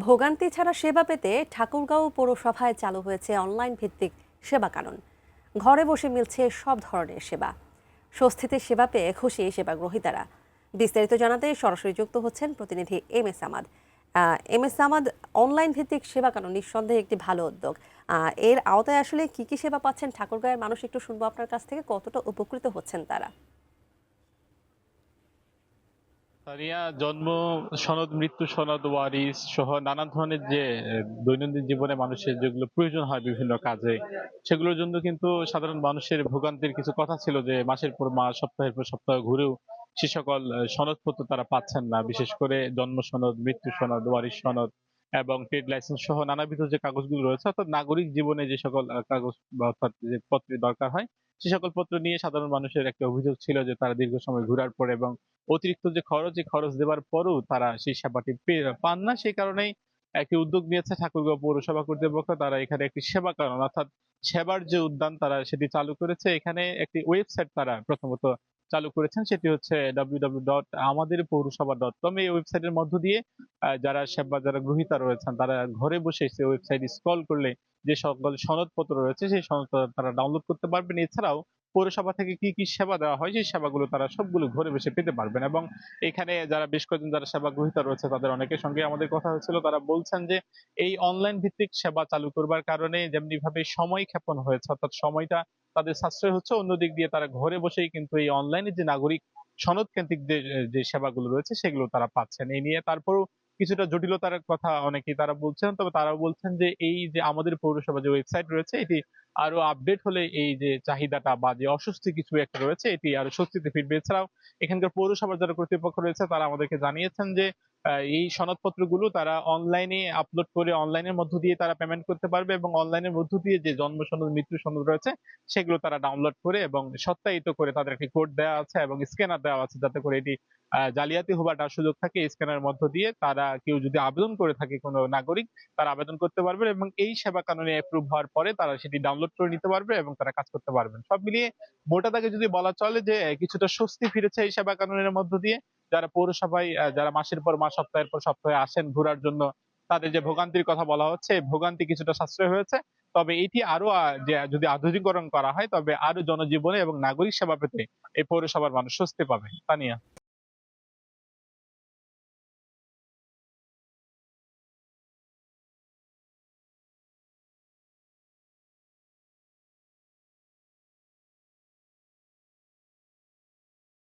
ভোগান্তি ছাড়া সেবা পেতে ঠাকুরগাঁও পৌরসভায় চালু হয়েছে অনলাইন ভিত্তিক সেবা কানুন। ঘরে বসে মিলছে সব ধরনের সেবা। স্বস্তিতে সেবা পেয়ে খুশি সেবা গ্রহীতারা। বিস্তারিত জানাতে সরাসরি যুক্ত হচ্ছেন প্রতিনিধি M S Amad. M S Amad, online ভিত্তিক সেবা কানুন নিঃসন্দেহে একটি ভালো উদ্যোগ। এর আওতায় আসলে কি কি সেবা পাচ্ছেন ঠাকুরগাঁওয়ের মানুষ, একটু শুনবো আপনার কাছ থেকে, কতটা উপকৃত হচ্ছেন তারা? সারিয়া জন্ম সনদ, মৃত্যু সনদ, ওয়ারিশ সহ নানা ধরনের যে দৈনন্দিন জীবনে মানুষের যেগুলো প্রয়োজন হয় বিভিন্ন কাজে, সেগুলোর জন্য কিন্তু সাধারণ মানুষের ভোগান্তির কিছু কথা ছিল যে মাসের পর মাস, সপ্তাহের পর সপ্তাহ ঘুরেও সে সকল সনদপত্র তারা পাচ্ছেন না। বিশেষ করে জন্ম সনদ, মৃত্যু সনদ, ওয়ারিশ সনদ এবং ট্রেড লাইসেন্স সহ নানাবিধ যে কাগজগুলো রয়েছে, অর্থাৎ নাগরিক জীবনে যে সকল কাগজ বা অর্থাৎ যে পত্রের দরকার হয়, সে সকল পত্র নিয়ে সাধারণ মানুষের একটা অভিযোগ ছিল যে তারা দীর্ঘ সময় ঘোরার পর এবং অতিরিক্ত যে খরচ, এই খরচ দেওয়ার পরও তারা সেই সেবাটি পান না। সেই কারণেই একটি উদ্যোগ নিয়েছে ঠাকুরগাঁও পৌরসভা কর্তৃপক্ষ। তারা এখানে একটি সেবা কানন, অর্থাৎ সেবার যে উদ্যান, তারা সেটি চালু করেছে। এখানে একটি ওয়েবসাইট তারা প্রথমত চালু করেছেন, সেটি হচ্ছে www.আমাদেরপৌরসভা.com। এই ওয়েবসাইটের মধ্য দিয়ে যারা গ্রহীতা রয়েছেন, তারা ঘরে বসে সেই ওয়েবসাইট স্ক্রল করলে যে সকল সনদপত্র রয়েছে সেই সনদ তারা ডাউনলোড করতে পারবেন। এছাড়াও পৌরসভা থেকে কি কি সেবা দেওয়া হয়, সেই সেবাগুলো তারা সবগুলো ঘরে বসে পেতে পারবেন। এবং এখানে যারা বেশ কয়েকজন যারা সেবা গ্রহীতা রয়েছে, তাদের অনেকের সঙ্গে আমাদের কথা হয়েছিল। তারা বলছেন যে এই অনলাইন ভিত্তিক সেবা চালু করবার কারণে যেমনি ভাবে সময় ক্ষেপণ হয়েছে, অর্থাৎ সময়টা তাদের সাশ্রয় হচ্ছে, অন্যদিক দিয়ে তারা ঘরে বসেই কিন্তু এই অনলাইনে যে নাগরিক সনদ কেন্দ্রিক যে সেবাগুলো রয়েছে সেগুলো তারা পাচ্ছেন। এই নিয়ে তারপরও কিছুটা জটিলতার কথা অনেকেই তারা বলছেন, তবে তারাও বলছেন যে এই যে আমাদের পৌরসভা যে ওয়েবসাইট রয়েছে, এটি আরো আপডেট হলে এই যে চাহিদাটা বা যে অস্বস্তি কিছু একটা রয়েছে, এটি আরো স্বস্তিতে ফিরবে। এছাড়াও এখানকার পৌরসভার যারা কর্তৃপক্ষ রয়েছে, তারা আমাদেরকে জানিয়েছেন যে এই সনদপত্রগুলো তারা অনলাইনে আপলোড করে অনলাইনের মধ্য দিয়ে তারা পেমেন্ট করতে পারবে এবং অনলাইনের মধ্য দিয়ে যে জন্ম সনদ, মৃত্যু সনদ রয়েছে সেগুলো তারা ডাউনলোড করে এবং সত্যায়িত করে তাদের একটি কোড দেওয়া আছে এবং স্ক্যানার দেওয়া আছে, যাতে করে এটি জালিয়াতি হবার সুযোগ থাকে। এই স্ক্যানের মধ্য দিয়ে তারা কেউ যদি আবেদন করে থাকে, কোনো নাগরিক, তারা আবেদন করতে পারবেন এবং এই সেবা কানুনে অ্যাপ্রুভ হওয়ার পরে তারা সেটি ডাউনলোড করে নিতে পারবে এবং তারা কাজ করতে পারবেন। সব মিলিয়ে মোটা দাগে যদি বলা চলে যে কিছুটা স্বস্তি ফিরেছে এই সেবা কানুনের মধ্য দিয়ে। যারা পৌরসভায় যারা মাসের পর মাস, সপ্তাহের পর সপ্তাহে আসেন ঘোরার জন্য, তাদের যে ভোগান্তির কথা বলা হচ্ছে, এই ভোগান্তি কিছুটা সাশ্রয় হয়েছে। তবে এটি আরো যে যদি আধুনিকরণ করা হয়, তবে আরো জনজীবনে এবং নাগরিক সেবা পেতে এই পৌরসভার মানুষ স্বস্তি পাবে। তানিয়া।